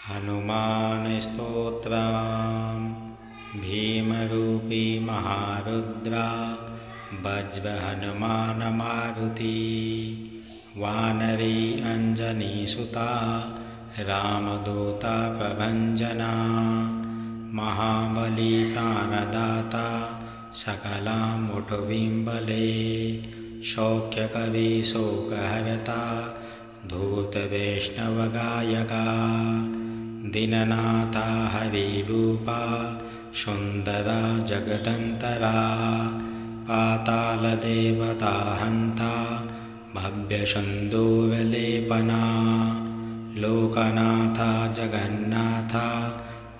हनुमानस्तोत्रम् भीमरूपी महारुद्रा वज्रहनुमान मारुति वानरी अंजनीसुता रामदूता प्रभंजना महाबली प्राणदाता सकलामुठुबिम्बले शौक्यकवि शोकहर्ता धूतवैष्णवगायका दीननाथा हरिरूपा सुन्दरा जगदन्तरा पातालदेवता हन्ता भव्यसुन्दूरलेपना लोकनाथा जगन्नाथा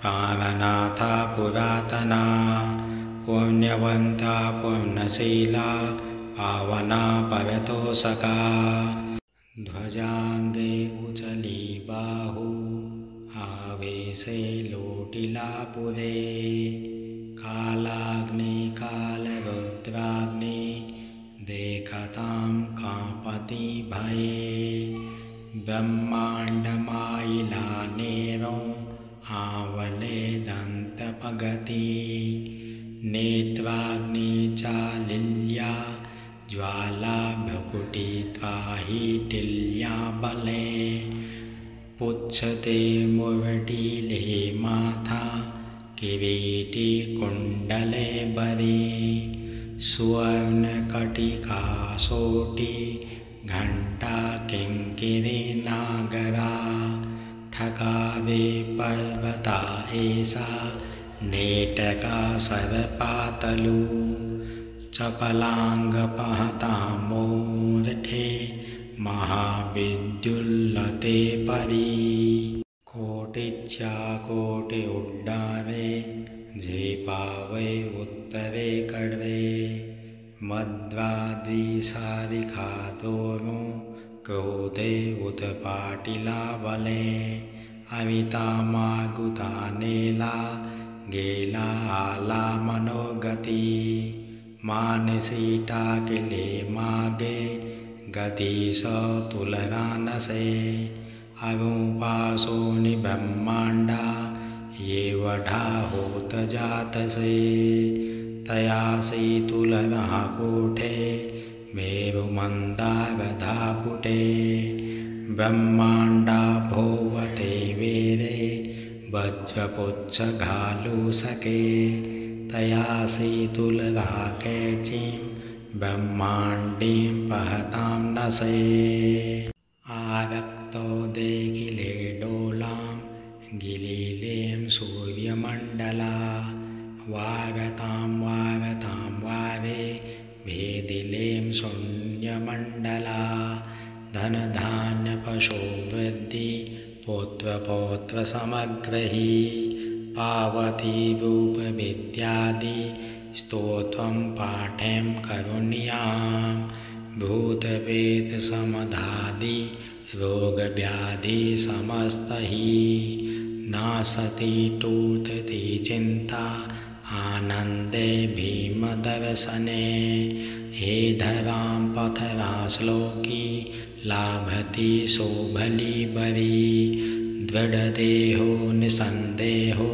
प्राणनाथा पुरातना पुण्यवन्ता पुण्यशीला पावना परतोषका ध्वजाङ्गे उचली बाहु आवेशे लोटिलापुरे कालाग्नि कालरुद्राग्नि देखतां कापति भये ब्रह्माण्डमायिलानेरो आवले दन्तपगति नेत्राग्नि चालिल्या ज्वाला भ्रुकुटी त्वाहिटिल्या बले पुच्छते मुरटीले माथा किरीटी कुण्डले बरे सुवर्णकटिका सोटी घण्टा किङ्किरी नागरा ठकावे पर्वता एषा नेटका सर्पातलु चपलाङ्गपहता मूर्धे महाविद्युल्लते परी कोटिच्या कोटि उड्डारे झेपावे उत्तरे कडवे मध्वाद्रिसारिखा दोनो क्रोधे उत्पाटिला बले अमिता मागुता नेला गेला आला मनोगती मानसी टाकिले मागे गति स तुलनानसे अगुपासोनि ब्रह्माण्डा ये वढा होत जातसे तयासी तुलना कोठे मेरुमन्दारधाकुटे ब्रह्माण्डा भोवते वेरे वज्रपुच्छघालूसके तयासी तुलना कैचीं ब्रह्माण्डीं पहतां नसे आरक्तो देखिले डोलां गिलिलें सूर्यमण्डला वागतां वारे भेदिलें शून्यमण्डला धनधान्यपशो वृद्धि पौत्रपौत्रसमग्रही पावती रूपविद्यादि स्तोत्रं पाठें करुण्यां भूतप्रेतसमधादि रोगव्याधि समस्तहि नासति टूटति चिन्ता आनन्दे भीमदर्शने हे धरां पथरा श्लोकी लाभति शोभली बरी दृढदेहो निसन्देहो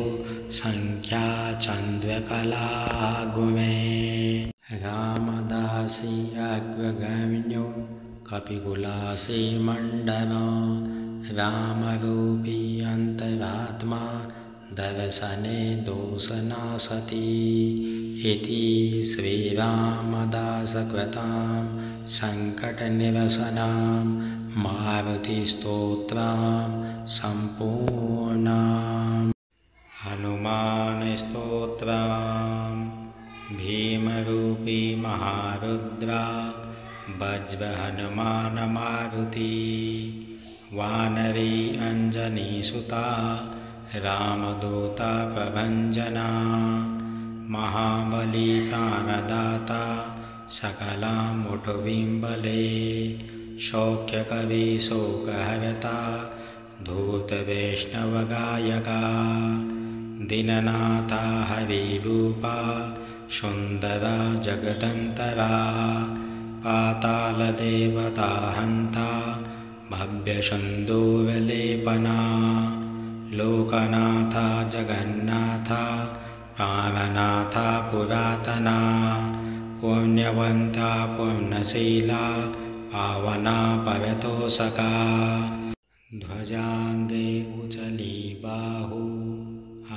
संख्या चन्द्रकला गुमे रामदासी अग्रगण्यो कपिकुलासी मण्डनो रामरूपी अन्तरात्मा दर्शने दोषनाशति इति श्रीरामदासकृतां सङ्कटनिरसनां मारुतिस्तोत्रं सम्पूर्णम् हनुमानस्तोत्रम् भीमरूपी महारुद्रा वज्रहनुमान मारुति वानरी अंजनीसुता रामदूता प्रभंजना महाबली प्राणदाता सकलामुठुबिम्बले शौक्यकवि शोकहर्ता धूतवैष्णवगायका दीननाथा हरिरूपा सुन्दरा जगदन्तरा पातालदेवता हन्ता भव्यसुन्दूरलेपना लोकनाथ जगन्नाथ प्राणनाथ पुरातना पुण्यवंत पुण्यशीला पावना पवितोषका ध्वजांगे उचली बाहु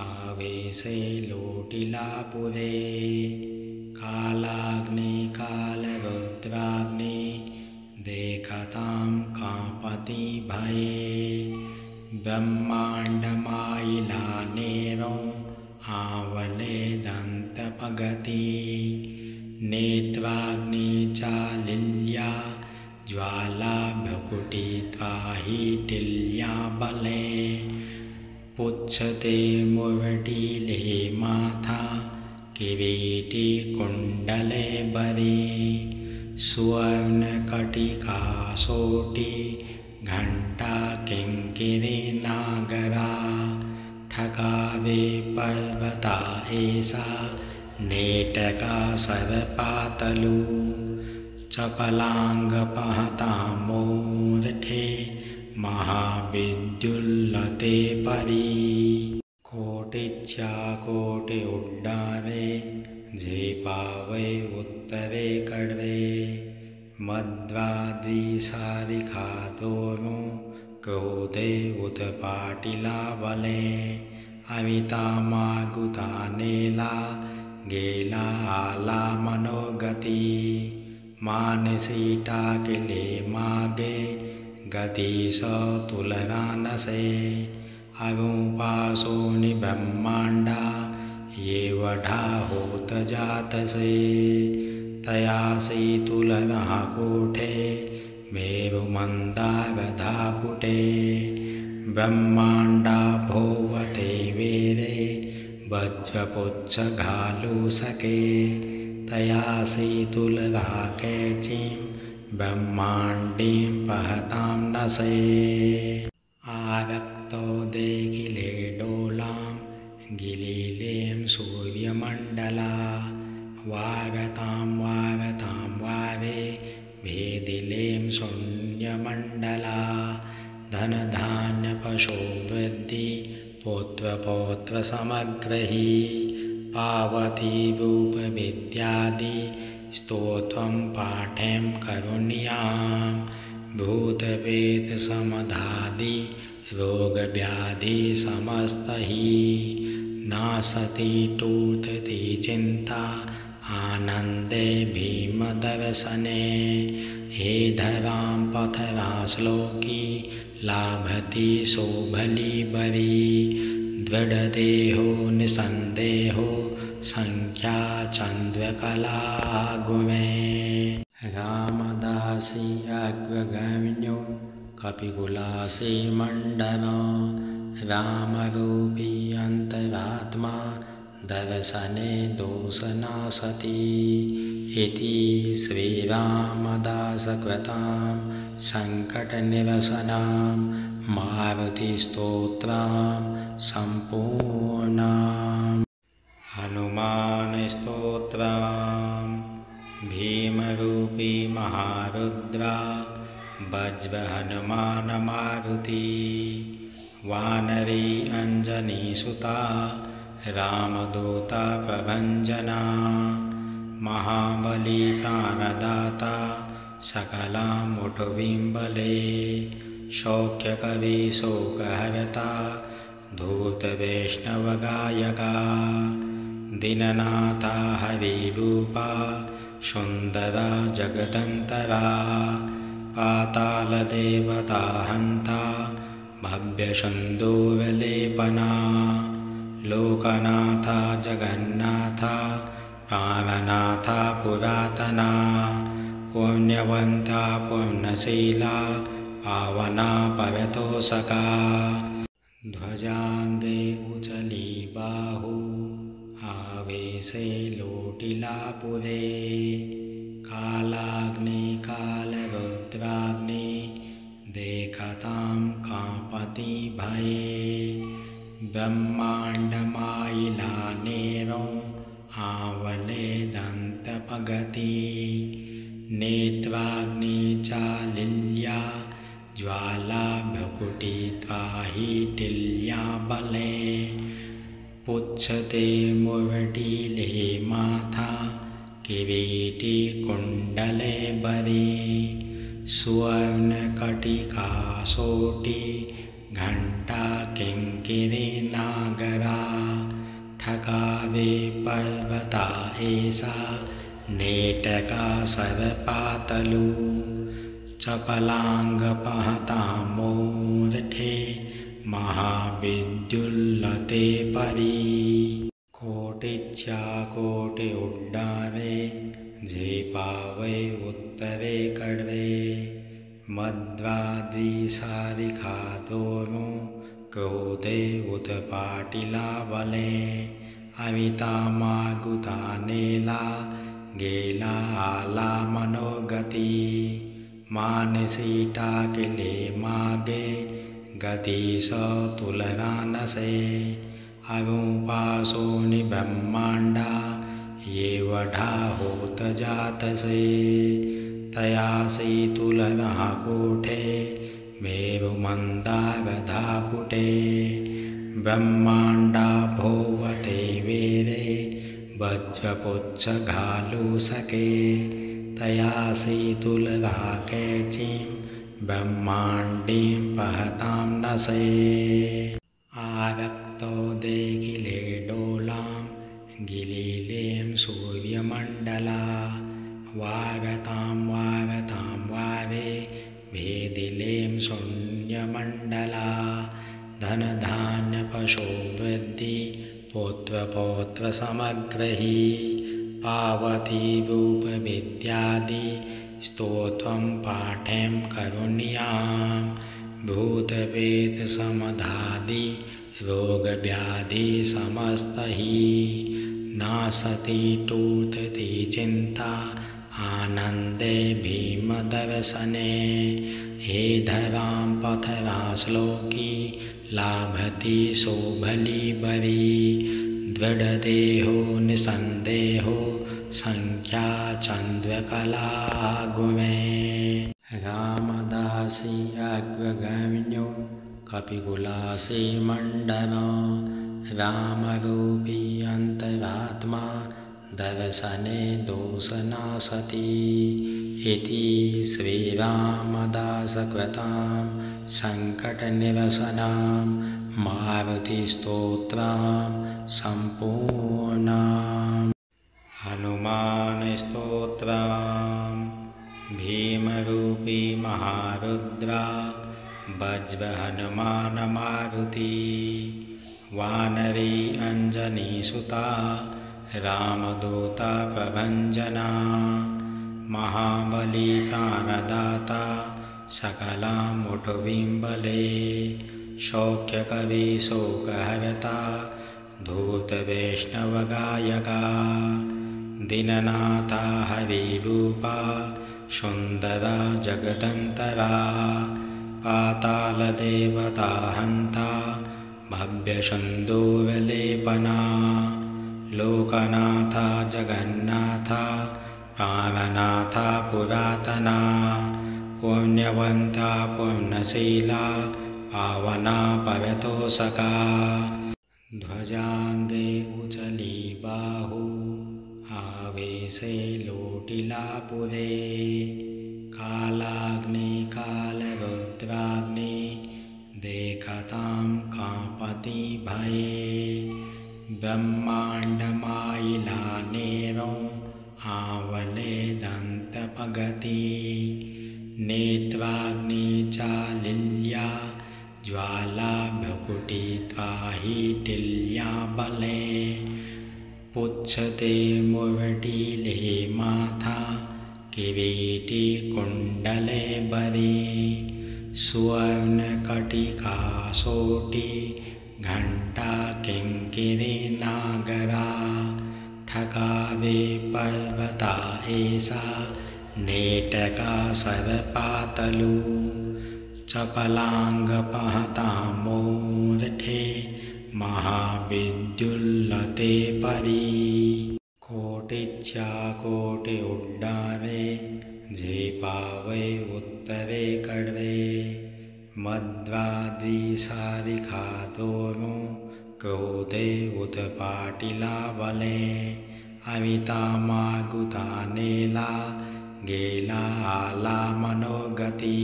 आवेशे लोटिला पुरे कालाग्नि कालरुद्राग्नि देखतां कांपति भये ब्रह्माण्डमायिलानेरो आवले दन्तपगति नेत्राग्नि चालिल्या ज्वाला भ्रुकुटी त्वाहिटिल्या बले पुच्छते मुरटीले माथा किरीटी कुण्डले बरे सुवर्णकटिका सोटी घंटा किंकिरी नागरा ठकावे पर्वता ऐसा नेटका सरपातलु चपलांग पहता मूर्ठे महाविद्युल्लते परी कोटिच्या कोटि उड्डाणे झेपावे उत्तरे कडवे मध्वाद्रिसारिखा दोनो क्रोधे उत्पाटिला बले अमिता मागुता नेला गेला आला मनोगती मानसी टाकले मागे गती स तुलना नसे अमुपासो ब्रह्मांडा ये वढा होत जातसे तयासी तुलना कोठे मेरुमंदारधा कुटे ब्रह्मांडा भोवते वेरे वज्रपुच्छ घालू सके तयासी तुलना कैचीं ब्रह्मांडीं पहतां नसे आरक्तो देखिले डोलां गिलिलें सूर्यमंडला वागतां वारे भेदिलें शून्यमंडला धनधान्य पशो वृद्धि पौत्र समग्रही पावती रूप विद्यादि स्तोत्रं पाठें करुण्यां भूतवेद समधादि रोग व्याधि समस्तहि नासति टूटति चिंता आनंदे भीमदर्शने हे धरां पथरा श्लोकी लाभति शोभली बरी दृढ़देहो निसंदेहो संख्या चंद्रकला गुमे रामदासी अग्रगण्यो कपिकुलासी मंडनो रामरूपी अंतरात्मा दर्शने दोषनासति इति श्रीरामदासकृतां संकटनिरसनां मारुतिस्तोत्रां सम्पूर्णाम् हनुमान स्तोत्रम् भीमरूपी महारुद्रा वज्र हनुमान मारुति वानरी अंजनी सुता रामदूता प्रभंजना महाबली प्राणदाता सकला मुठुबिंबले शौक्यकवि शोकहरता धूत वैष्णव गायका दीननाथा हरिरूपा सुंदरा जगदंतरा पाताल देवता हंता भव्यशंदोरलेपना लोकनाथा जगन्नाथा प्राणनाथा पुरातना पुण्यवंता पुण्यशीला पावना पवितोषका ध्वजांगे उचली बाहु आवेशे लोटिला पुरे कालाग्नि कालरुद्राग्नि देखतां कांपति भये ब्रह्माण्डमायिलानेरो आवले दन्तपगति नेत्राग्नि चालिल्या ज्वाला भकुटित्वाहिटिल्या बले पुच्छते मुवटिले माथा किरीटी कुण्डले बरे सुवर्णकटिका सोटी घण्टा किङ्किरी नागरा ठकावे पर्वता ऐसा नेटका सर्पातलु चपलाङ्गपहता मूर्धे महाविद्युल्लते परी कोटिच्या कोटि उड्डाणे झेपावे उत्तरे कडवे मध्वाद्रिसारिखा दोनो क्रोधे उत्पाटिला बले अमिता मागुता नेला गेला आला मनोगती मानसी टाकिले मागे गती स तुलना नसे अमुपासो निब्रह्मांडा ये वढा होत जातसे तयासी तुलना कोठे मेरु मंदागधा कुटे ब्रह्मांडा भोवते वेरे वज्रपुच्छ घालू सके तयासी तुलना कैचीं ब्रह्मांडीं पहतां नसे आरक्तो देखिले डोलां गिलिलें सूर्यमण्डला वागतां वारे भेदिलें शून्यमण्डला धनधान्यपशो वृद्धि पौत्र समग्रही पावती रूपविद्यादि स्तोत्रं पाठें करुण्यां भूतवेद समधादि रोगव्याधि समस्तहि नासति टूटति चिन्ता आनन्दे भीमदर्शने हे धरां पथरा श्लोकी लाभति शोभली बरी दृढदेहो निसन्देहो संख्या चन्द्रकला गुमे रामदासी अग्रगण्यो कपिकुलासी मण्डनो रामरूपी अन्तरात्मा दर्शने दोषनाशति इति श्रीरामदासकृतां सङ्कटनिरसनां मारुतिस्तोत्रां सम्पूर्णाम् हनुमानस्तोत्रम् भीमरूपी महारुद्रा वज्रहनुमान मारुति वानरी अञ्जनीसुता रामदूता प्रभञ्जना महाबली प्राणदाता सकलामुठुवीं बले शौक्यकवि शोकहर्ता धूतवैष्णवगायका दीननाथा हरिरूपा सुन्दरा जगदन्तरा पातालदेवता हन्ता भव्यसुन्दूरलेपना लोकनाथा जगन्नाथा प्राणनाथा पुरातना पुण्यवन्ता पुण्यशीला पावना परतोषका ध्वजाङ्गे उचली बाहु आवेशे लोटिलापुरे कालाग्नि कालरुद्राग्नि देखतां कापति भये ब्रह्माण्डमायिलानेरो आवले दन्तपगति नेत्राग्नि चालिल्या ज्वाला भकुटित्वाहिटिल्या बले पुच्छते मुवटिले माथा किरीटी कुण्डले बरे सुवर्णकटिका सोटी घण्टा किङ्किरी नागरा ठकावे पर्वता ऐसा नेटका सर्पातलु चपलाङ्गपहता मूर्धे महाविद्युल्लते परी कोटिच्या कोटि उड्डाणे झेपावे उत्तरे कडवे मध्वाद्रिसारिखादोनो क्रोधे उत्पाटिला बले अमितामागुतानेला गेला आला मनोगति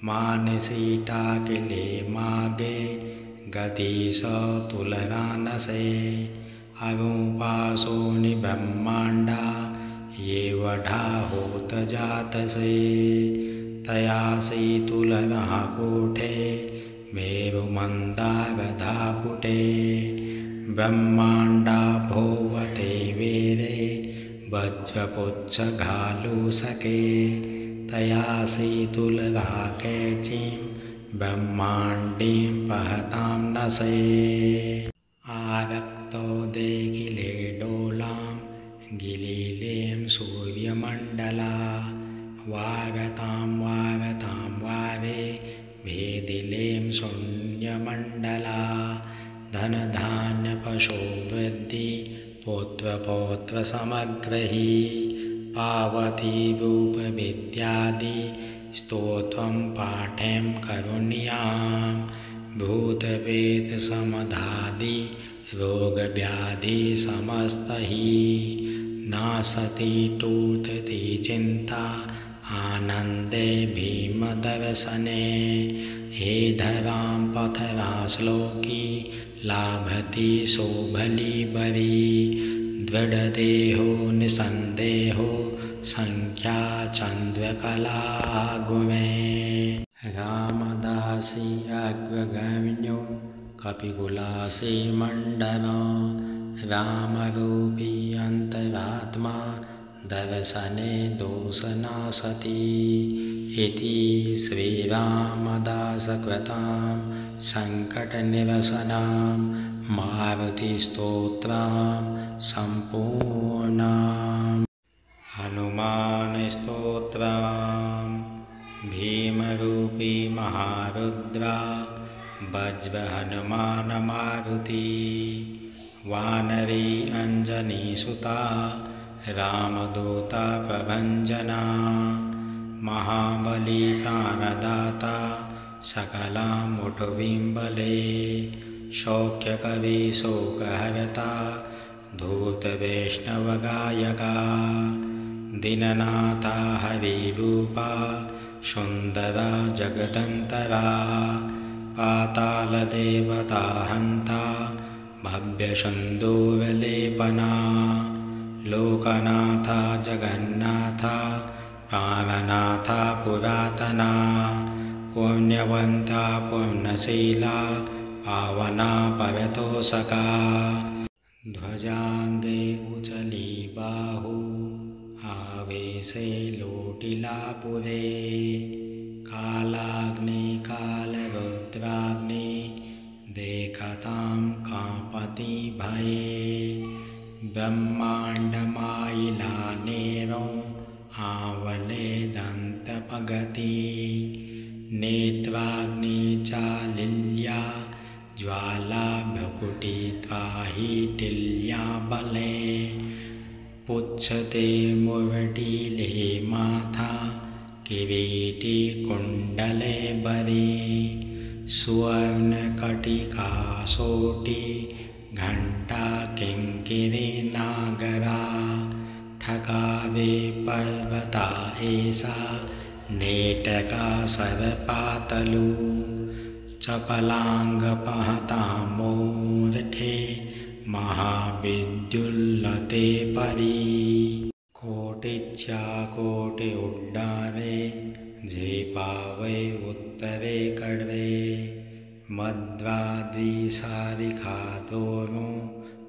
मानसीटा किले मागे गति स तुलनानसे अमुपासो निब्रह्मांडा ये वढा होत जातसे तयासी तुलना कोठे मेरुमन्दागधाकुटे ब्रह्मांडा भोवते वेरे वज्रपुच्छघालूसके तयासी तुलना कैचीं ब्रह्मांडीं पहतां नसे आरक्तो देखिले डोलां गिलिलें सूर्यमण्डला वागतां वारे भेदिलें शून्यमण्डला धनधान्यपशो वृद्धि पौत्रपौत्रसमग्रही पावती रूपविद्यादि स्तोत्रं पाठें करुण्यां भूतप्रेतसमधादि रोगव्याधि समस्तहि नासति टूटति चिन्ता आनन्दे भीमदर्शने हे धरां पथरा श्लोकी लाभति शोभली बरी दृढदेहो निसन्देहो संख्या चन्द्रकला गुमे रामदासी अग्रगण्यो कपिकुलासी मण्डनो रामरूपी अन्तरात्मा दर्शने दोषनासति इति श्रीरामदासकृतां सङ्कटनिरसनां मारुतिस्तोत्रं सम्पूर्णाम् हनुमानस्तोत्रम् भीमरूपी महारुद्रा वज्रहनुमान मारुति वानरी अञ्जनीसुता रामदूता प्रभञ्जना महाबली प्राणदाता सकलामुठुबिम्बले शौक्यकवि शोकहर्ता धूतवैष्णवगायका दीननाथा हरिरूपा सुन्दरा जगदन्तरा पातालदेवता हन्ता भव्यसुन्दूरलेपना लोकनाथा जगन्नाथा प्राणनाथा पुरातना पुण्यवन्ता पुण्यशीला पावना परतोषका ध्वजाङ्गे उचली बाहु आवेशे लोटिलापुरे कालाग्नि कालरुद्राग्नि देखतां कापति भये ब्रह्माण्डमायिलानेरो आवले दन्तपगति नेत्राग्नि चालिल्या ज्वाला भ्रुकुटी त्वाहिटिल्या बले पुच्छते मुरटीले माथा किरीटी कुण्डले बरे सुवर्णकटिका सोटी घण्टा किङ्किरी नागरा ठकावे पर्वता एषा नेटका सर्पातलु चपलाङ्गपहतां मूर्धे महाविद्युल्लते परी कोटिच्या कोटि उड्डाणे झेपावे उत्तरे कडवे मध्वाद्रिसारिखादोनो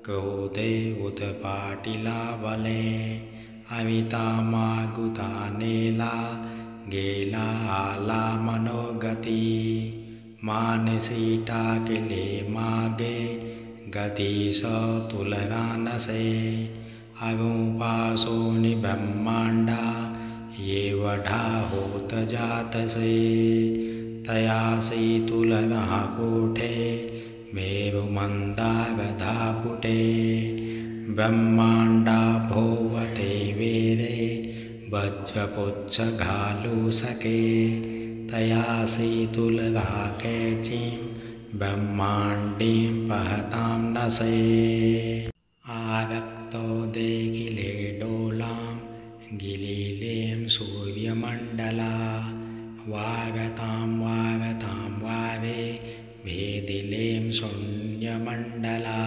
क्रोधे उत्पाटिला बले अमितामागुतानेला गेला आला मनोगति मानसीटा किले मागे गति स तुलनानसे अमुपासो निब्रह्मांडा ये वढा होत जातसे तयासी तुलना कोठे मेरुमन्दागधाकुटे ब्रह्मांडा भोवते वेरे वज्रपुच्छघालूसके तयासि तुलगाकेचिं ब्रह्माण्डीं पहतां नसे आरक्तो देगिले डोलां गिलिलें सूर्यमण्डला वागतां वावे भेदिलें शून्यमण्डला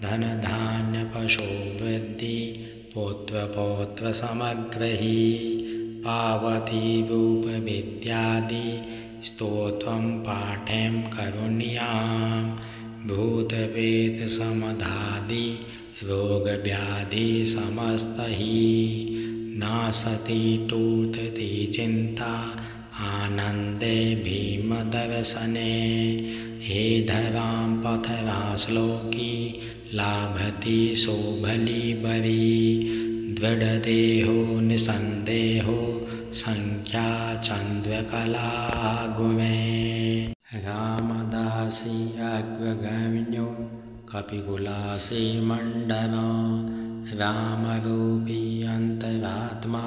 धनधान्यपशो वृद्धि पौत्रपौत्रसमग्रही पावती रूपविद्यादि स्तोत्रं पाठें करुण्यां भूतप्रेतसमधादि रोगव्याधि समस्तहि नासति टूटति चिन्ता आनन्दे भीमदर्शने हे धरां पथरा श्लोकी लाभति शोभलीबरी दृढदेहो निसन्देहो संख्या चन्द्रकला गुमे रामदासी अग्रगण्यो कपिकुलासी मण्डनो रामरूपी अन्तरात्मा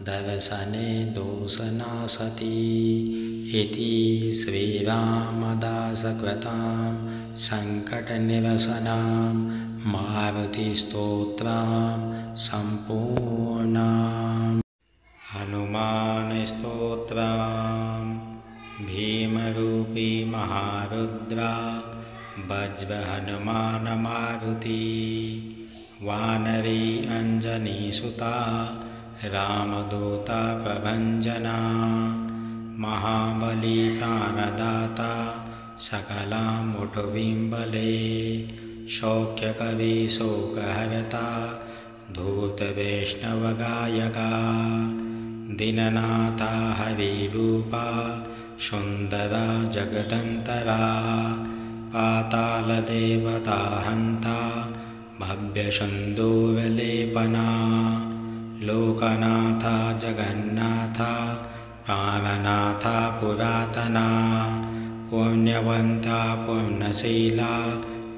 दर्शने दोषनाशति इति श्रीरामदासकृतां सङ्कटनिरसनां मारुतिस्तोत्रां सम्पूर्णाम् हनुमानस्तोत्रम् भीमरूपी महारुद्रा वज्रहनुमान मारुति वानरी अञ्जनीसुता रामदूता प्रभञ्जना महाबली प्राणदाता सकलामुठुबिम्बले शौक्यकवि शोकहर्ता धूतवैष्णवगायका दीननाथा हरिरूपा सुन्दरा जगदन्तरा पातालदेवता हन्ता भव्यसुन्दूरलेपना लोकनाथा जगन्नाथा प्राणनाथा पुरातना पुण्यवन्ता पुण्यशीला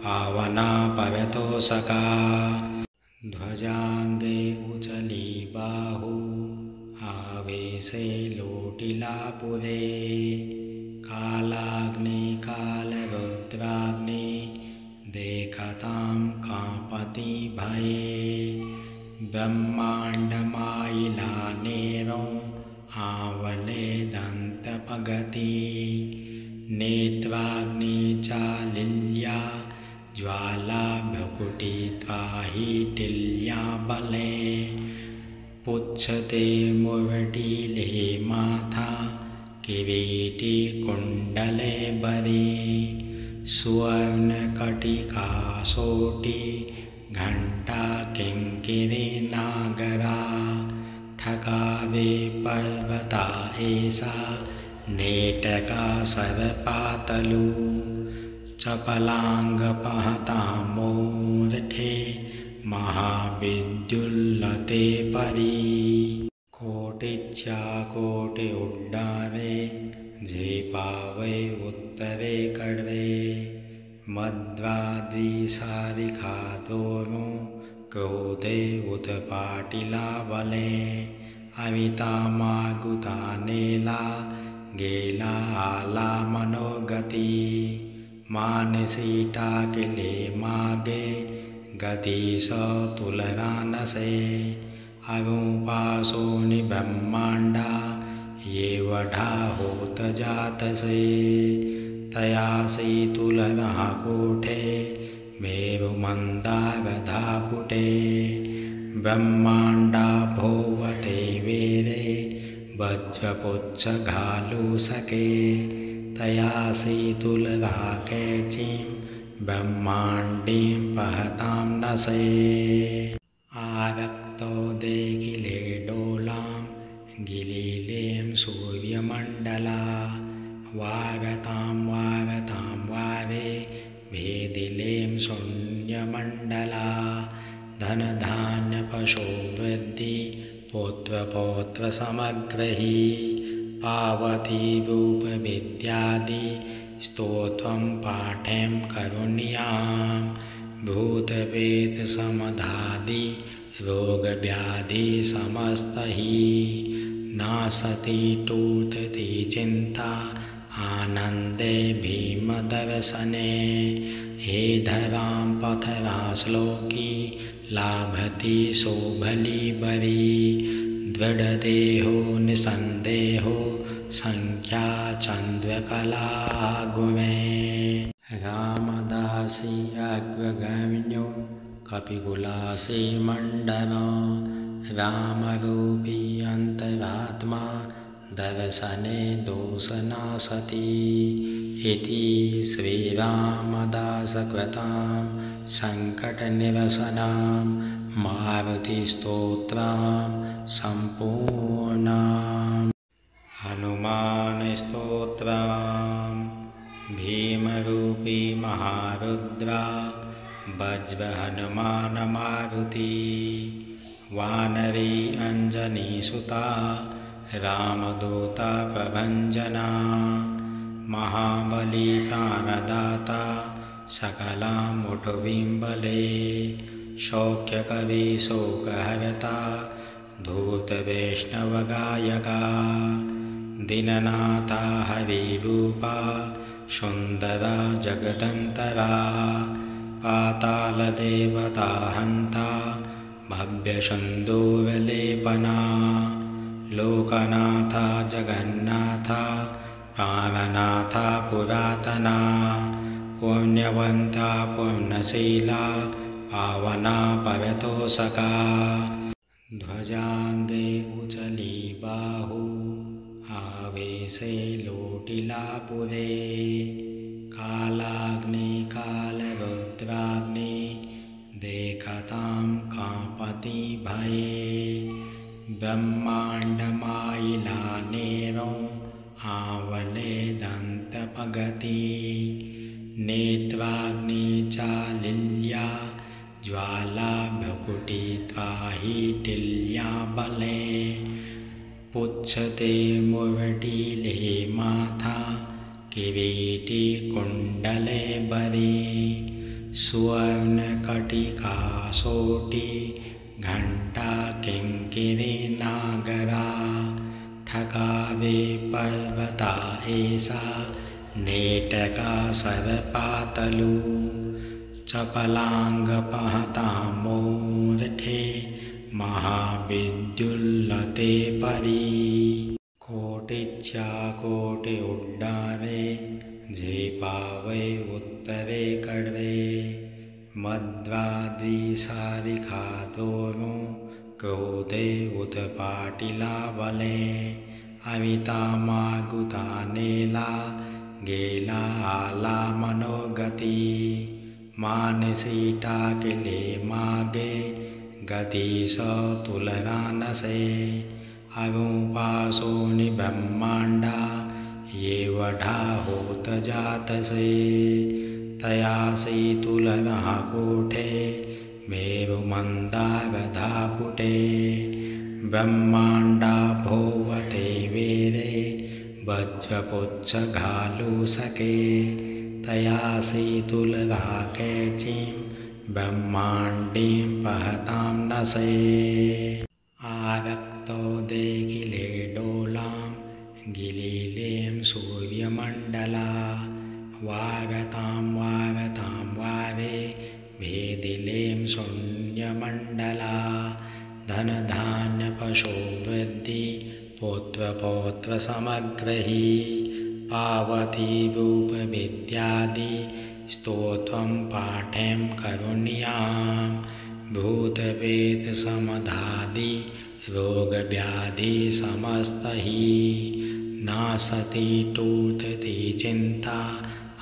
पावना परतोषका ध्वजाङ्गे उचली बाहु आवेशे लोटिलापुरे कालाग्नि कालरुद्राग्नि देखतां कापति भये ब्रह्माण्डमायिलानेरो आवले दन्तपगति नेत्राग्नि चालिल्या ज्वाला भ्रुकुटी त्वाहिटिल्या बले पुच्छते मुरटीले माथा किरीटी कुण्डले बरे सुवर्णकटिका सोटी घण्टा किङ्किरी नागरा ठकावे पर्वता एषा नेटका सर्पातलु चपलाङ्गपहतां मूर्धे महाविद्युल्लते परी कोटिच्या कोटि उड्डाणे झेपावे उत्तरे कडवे मध्वाद्विसारिका दोनो क्रोधे उत्पाटिला बले अमिता मागुता नेला गेला आला मनोगती मानसी टाकिले मागे गति स तुलरानसे अरूपासो निब्रह्माण्डा ये वढा होत जातसे तयासि तुलनः कोठे मेरुमन्दारधाकुटे ब्रह्माण्डा भोवते वेरे वज्रपुच्छघालूसके तयासि तुलगाकेचिं ब्रह्माण्डीं पहतां नसे आरक्तो देगिले डोलां गिलिलें सूर्यमण्डला वागतां वावे भेदिलें शून्यमण्डला धनधान्यपशो वृद्धि पौत्रपौत्रसमग्रही पावती रूपविद्यादि स्तोत्रं पाठें करुण्यां भूतप्रेतसमधादि रोगव्याधि समस्तहि नासति टूटति चिन्ता आनन्दे भीमदर्शने हे धरां पथरा श्लोकी लाभति शोभलीबरी दृढदेहो निसन्देहो संख्या चन्द्रकला गुणे रामदासी अग्रगण्यो कपिकुलासी मण्डलो रामरूपी अन्तरात्मा दर्शने दोषनाशति इति श्रीरामदासकृतां सङ्कटनिरसनां मारुतिस्तोत्रं सम्पूर्णाम् हनुमानस्तोत्रम् भीमरूपी महारुद्रा वज्रहनुमान मारुति वानरी अञ्जनीसुता रामदूता प्रभञ्जना महाबली प्राणदाता सकलामुठुबिम्बले शौक्यकवि शोकहर्ता धूतवैष्णवगायका दीननाथा हरिरूपा सुन्दरा जगदन्तरा पातालदेवता हन्ता भव्यसुन्दूरलेपना लोकनाथा जगन्नाथा प्राणनाथा पुरातना पुण्यवन्ता पुण्यशीला पावना परतोषका ध्वजाङ्गे उचली बाहु आवेशे लोटिलापुरे कालाग्नि कालरुद्राग्नि देखतां कापति भये ब्रह्माण्डमायिलानेरो आवले दन्तपगति नेत्राग्नि चालिल्या ज्वाला भ्रुकुटी त्वाहिटिल्या बले पुच्छते मुरटीले माथा किरीटी कुण्डले बरे सुवर्णकटिका सोटी घण्टा किङ्किरी नागरा ठकावे पर्वता एषा नेटका सर्पातलु चपलाङ्गपहता मूर्धे महाविद्युल्लते परी कोटिच्या कोटि उड्डाणे झेपावे उत्तरे कडवे मध्वाद्रिसारिखा दोनो क्रोधे उत पाटिला बले अमिता मागुता नेला गेला आला मनोगती मानसी टाकिले मागे गति स तुलनानसे अरूपासोनि ब्रह्माण्डा ये वढा होत जातसे तयासी तुलनः कूटे मेरुमन्दारधाकुटे ब्रह्माण्डा भोवते वेरे वज्रपुच्छघालूसके तयासी तुलना कैचीं ब्रह्माण्डीं पहतां नसे आरक्तो देखिले डोलां गिलिलें सूर्यमण्डला वागतां वारे भेदिलें शून्यमण्डला धनधान्यपशो वृद्धि पौत्रपौत्रसमग्रही पावती रूपविद्यादि स्तोत्रं पाठें करुण्यां भूतवेदसमधादि रोगव्याधि समस्तहि नासति टूटति चिन्ता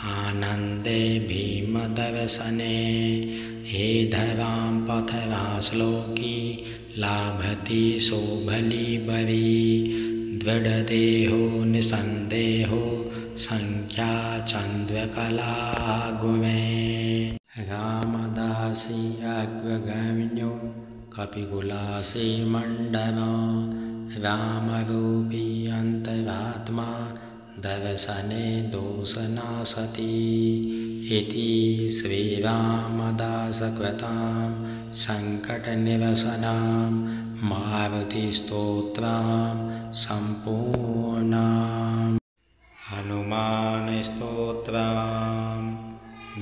आनन्दे भीमदर्शने हे धरां पथरा श्लोकी लाभति शोभलीबरी दृढदेहो निसन्देहो संख्या चन्द्रकला गुणे रामदासी अग्रगण्यो कपिकुलासी मण्डलो रामरूपी अन्तरात्मा दर्शने दोषनाशति इति श्रीरामदासकृतां सङ्कटनिरसनां मारुतिस्तोत्रं सम्पूर्णम् हनुमानस्तोत्रम्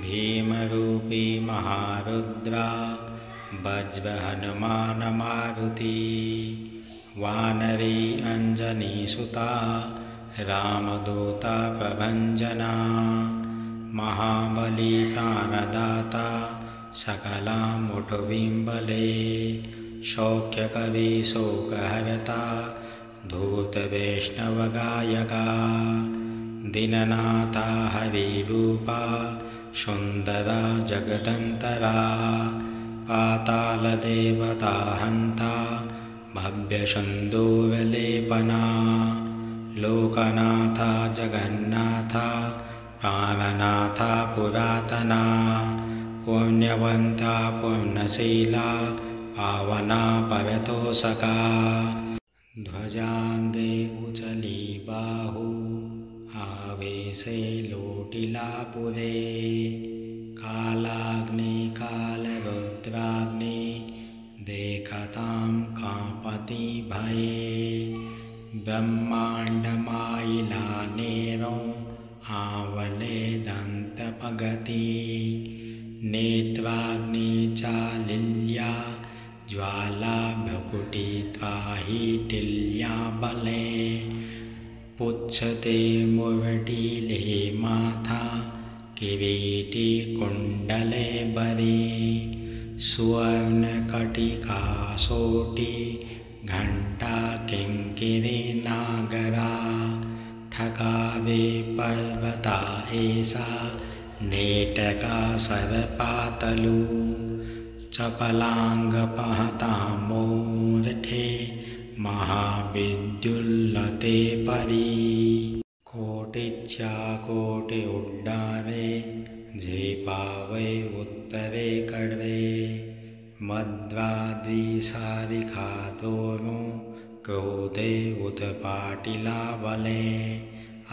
भीमरूपी महारुद्रा वज्रहनुमान मारुति वानरी अंजनीसुता रामदूता प्रभंजना महाबली प्राणदाता सकलामुठुबिम्बले शौक्यकवि शोकहरता धूतवैष्णवगायका दीननाथा हरिरूपा सुन्दरा जगदन्तरा पातालदेवता हन्ता भव्यसुन्दूरलेपना लोकनाथा जगन्नाथा प्राणनाथा पुरातना पुण्यवन्ता पुण्यशीला पावना परतोषका ध्वजाङ्गे उचली बाहु आवेशे लोटिलापुरे कालाग्नि कालरुद्राग्नि देखतां कापति भये ब्रह्माण्डमायिलानेरो आवले दन्तपगति नेत्राग्नि चालिल्या ज्वाला भ्रुकुटी त्वाहिटिल्या बले पुच्छते मुरटीले माथा किरीटी कुण्डले बरे सुवर्णकटिका सोटी घण्टा किङ्किरी नागरा ठकावे पर्वता एषा नेटका सर्पातलु चपलाङ्गपहतामूर्धे महाविद्युल्लते परी कोटिच्या कोटि उड्डाणे झेपावे उत्तरे कडवे मध्वाद्रिसारिखा दोनो क्रोधे उत्पाटिला बले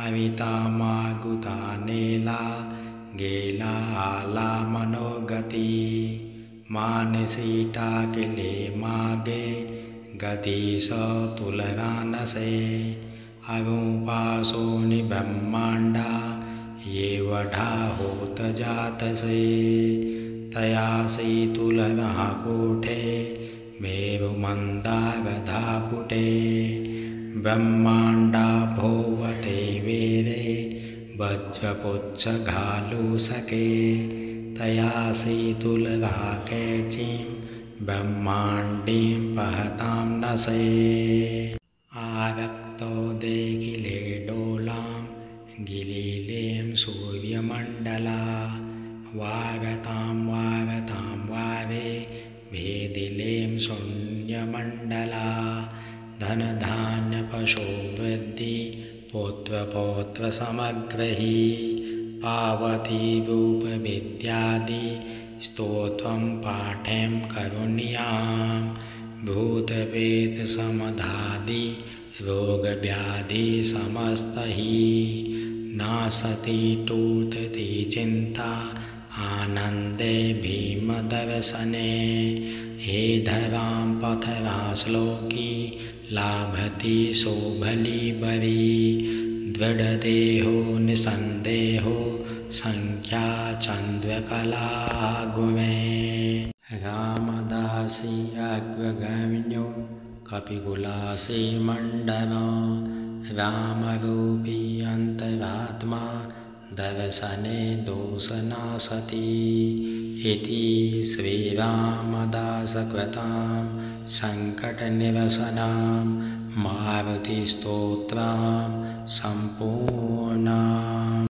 अमितामागुता नेला गेला आला मनोगती मानसी टाकिले मागे गतीश तुलनानसे अरूपासोनि ब्रह्माण्डा ये वढा होत जातसे तयासी तुलनः कूटे मेरुमन्दारधाकुटे ब्रह्माण्डा भोवते वेरे वज्रपुच्छघालूसके तयासी तुलना कैचीं ब्रह्माण्डीं पहतां नसे आरक्तो देखिले डोलां गिलिलें सूर्यमण्डला वागतां वारे भेदिलें शून्यमण्डला धनधान्यपशो वृद्धि पौत्रपौत्रसमग्रही पावती रूपविद्यादि स्तोत्रं पाठें करुण्यां भूतप्रेतसमधादि रोगव्याधि समस्तहि नासति टूटति चिन्ता आनन्दे भीमदर्शने हे धरां पथरा श्लोकी लाभति शोभली बरी दृढदेहो निसन्देहो संख्या चन्द्रकला गुणे रामदासी अग्रगण्यो कपिकुलासी मण्डनो रामरूपी अन्तरात्मा दर्शने दोषनाशति इति श्रीरामदासकृतां सङ्कटनिरसनां मारुतिस्तोत्रं सम्पूर्णम्।